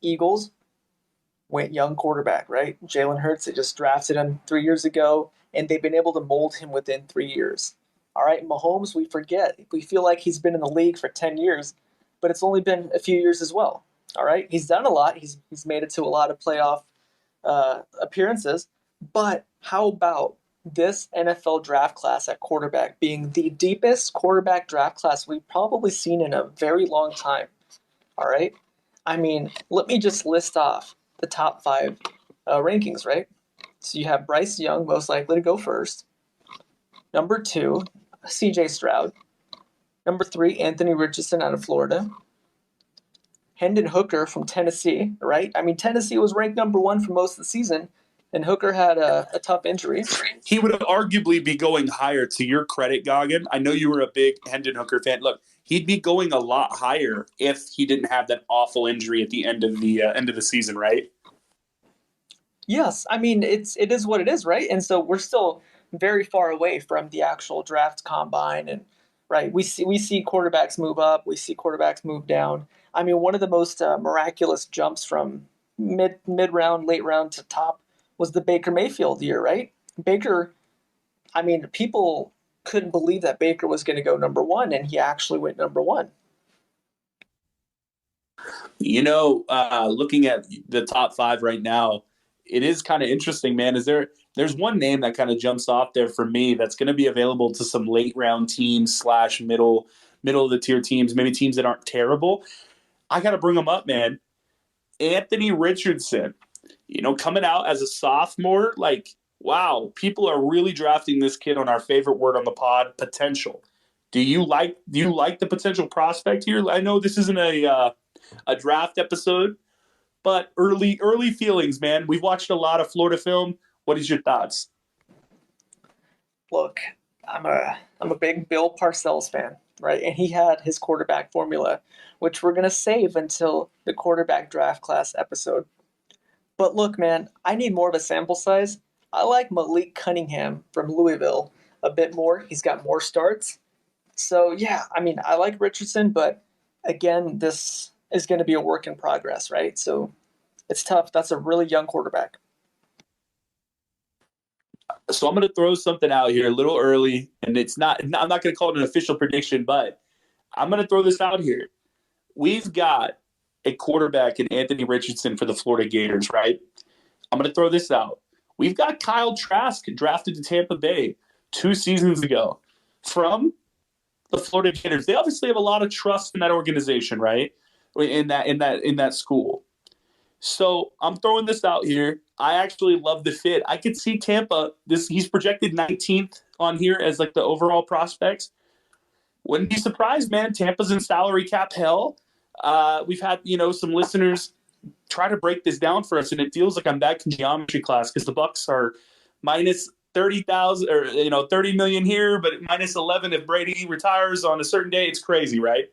Eagles went young quarterback, right? Jalen Hurts, they just drafted him 3 years ago, and they've been able to mold him within 3 years. All right, Mahomes, we forget. We feel like he's been in the league for 10 years, but it's only been a few years as well. All right, he's done a lot. He's made it to a lot of playoff appearances. But how about this NFL draft class at quarterback being the deepest quarterback draft class we've probably seen in a very long time? All right. I mean, let me just list off the top five rankings, right? So you have Bryce Young, most likely to go first. Number two, CJ Stroud. Number three, Anthony Richardson out of Florida. Hendon Hooker from Tennessee, right? I mean, Tennessee was ranked number one for most of the season, and Hooker had a tough injury. He would arguably be going higher, to your credit, Gagan. I know you were a big Hendon Hooker fan. Look, he'd be going a lot higher if he didn't have that awful injury at the end of the season, right? Yes, I mean it is what it is, right? And so we're still very far away from the actual draft combine, and right, we see quarterbacks move up, we see quarterbacks move down. I mean, one of the most miraculous jumps from mid round, late round to top was the Baker Mayfield year, right? Baker, I mean, people couldn't believe that Baker was going to go number one, and he actually went number one. You know, looking at the top five right now, it is kind of interesting, man. There's one name that kind of jumps off there for me that's going to be available to some late round teams / middle of the tier teams, maybe teams that aren't terrible. I got to bring them up, man. Anthony Richardson, you know, coming out as a sophomore, like, wow, people are really drafting this kid on our favorite word on the pod, potential. Do you like the potential prospect here? I know this isn't a draft episode, but early feelings, man. We've watched a lot of Florida film. What is your thoughts? Look, I'm a big Bill Parcells fan, right? And he had his quarterback formula, which we're gonna save until the quarterback draft class episode. But look, man, I need more of a sample size. I like Malik Cunningham from Louisville a bit more. He's got more starts. So yeah, I mean, I like Richardson, but again, this is going to be a work in progress, right? So it's tough. That's a really young quarterback. So I'm going to throw something out here a little early, and I'm not going to call it an official prediction, but I'm going to throw this out here. We've got a quarterback in Anthony Richardson for the Florida Gators, right? I'm going to throw this out. We've got Kyle Trask drafted to Tampa Bay 2 seasons ago from the Florida Gators. They obviously have a lot of trust in that organization, right? In that school. So I'm throwing this out here. I actually love the fit. I could see Tampa. He's projected 19th on here as like the overall prospects. Wouldn't be surprised, man. Tampa's in salary cap hell. We've had some listeners try to break this down for us, and it feels like I'm back in geometry class because the Bucks are minus 30,000 or 30 million here, but minus 11 if Brady retires on a certain day. It's crazy, right?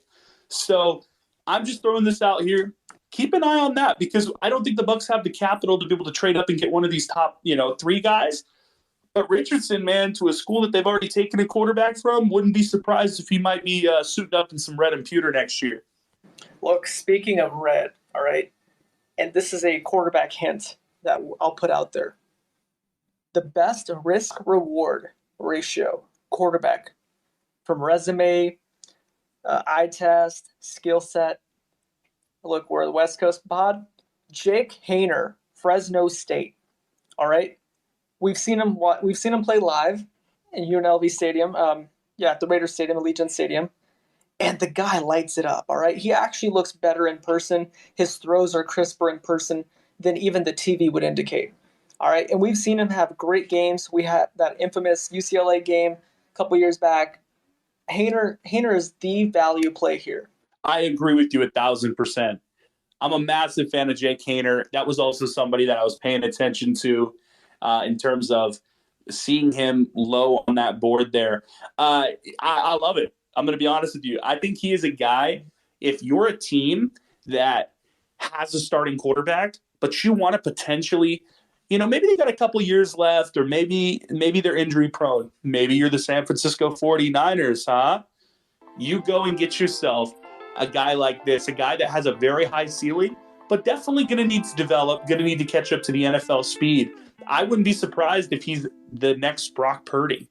So I'm just throwing this out here. Keep an eye on that because I don't think the Bucks have the capital to be able to trade up and get one of these top, 3 guys. But Richardson, man, to a school that they've already taken a quarterback from, wouldn't be surprised if he might be suiting up in some red and pewter next year. Look, speaking of red, all right, and this is a quarterback hint that I'll put out there. The best risk-reward ratio quarterback from resume, eye test, skill set. Look, we're the West Coast pod. Jake Haener, Fresno State. All right, we've seen him play live in UNLV Stadium. At the Raiders Stadium, Allegiant Stadium, and the guy lights it up. All right, he actually looks better in person. His throws are crisper in person than even the TV would indicate. All right, and we've seen him have great games. We had that infamous UCLA game a couple years back. Haener is the value play here. I agree with you 1,000%. I'm a massive fan of Jake Haener. That was also somebody that I was paying attention to in terms of seeing him low on that board there. I love it. I'm going to be honest with you. I think he is a guy, if you're a team that has a starting quarterback, but you want to potentially, maybe they got a couple years left, or maybe they're injury prone. Maybe you're the San Francisco 49ers, huh? You go and get yourself a guy like this, a guy that has a very high ceiling, but definitely going to need to develop, going to need to catch up to the NFL speed. I wouldn't be surprised if he's the next Brock Purdy.